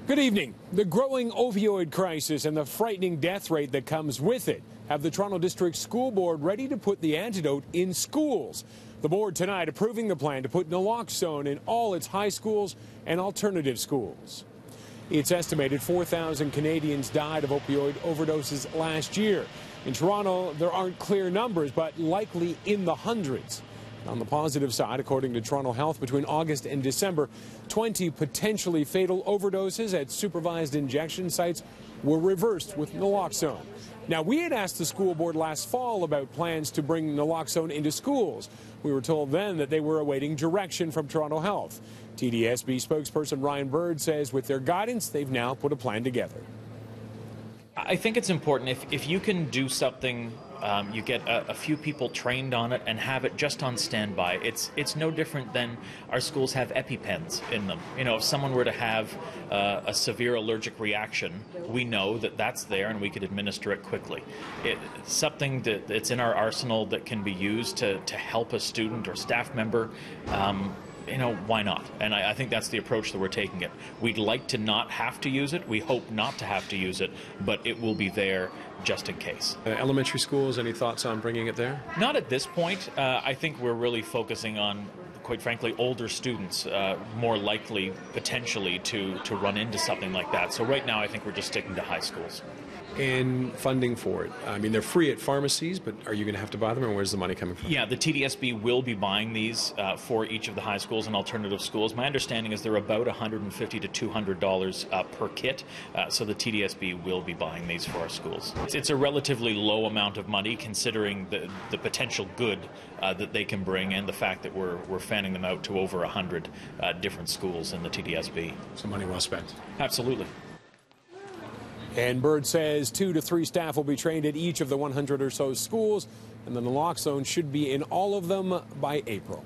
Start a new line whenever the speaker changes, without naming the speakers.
Good evening. The growing opioid crisis and the frightening death rate that comes with it have the Toronto District School Board ready to put the antidote in schools. The board tonight approving the plan to put naloxone in all its high schools and alternative schools. It's estimated 4,000 Canadians died of opioid overdoses last year. In Toronto, there aren't clear numbers, but likely in the hundreds. On the positive side, according to Toronto Health, between August and December, 20 potentially fatal overdoses at supervised injection sites were reversed with naloxone. Now, we had asked the school board last fall about plans to bring naloxone into schools. We were told then that they were awaiting direction from Toronto Health. TDSB spokesperson Ryan Bird says with their guidance, they've now put a plan together.
I think it's important if you can do something, you get a few people trained on it and have it just on standby. It's no different than our schools have EpiPens in them. You know, if someone were to have a severe allergic reaction, we know that that's there and we could administer it quickly. It's something that's in our arsenal that can be used to help a student or staff member. You know, why not? And I think that's the approach that we're taking it. We'd like to not have to use it. We hope not to have to use it, but it will be there just in case.
Elementary schools, any thoughts on bringing it there?
Not at this point. I think we're really focusing on, quite frankly, older students, more likely potentially to run into something like that. So right now I think we're just sticking to high schools.
And funding for it. I mean, they're free at pharmacies, but are you going to have to buy them, or where's the money coming from?
Yeah, the TDSB will be buying these for each of the high schools and alternative schools. My understanding is they're about $150 to $200 per kit, so the TDSB will be buying these for our schools. It's a relatively low amount of money considering the potential good that they can bring and the fact that we're fanning them out to over 100 different schools in the TDSB.
So money well spent.
Absolutely.
And Bird says 2 to 3 staff will be trained at each of the 100 or so schools, and the naloxone should be in all of them by April.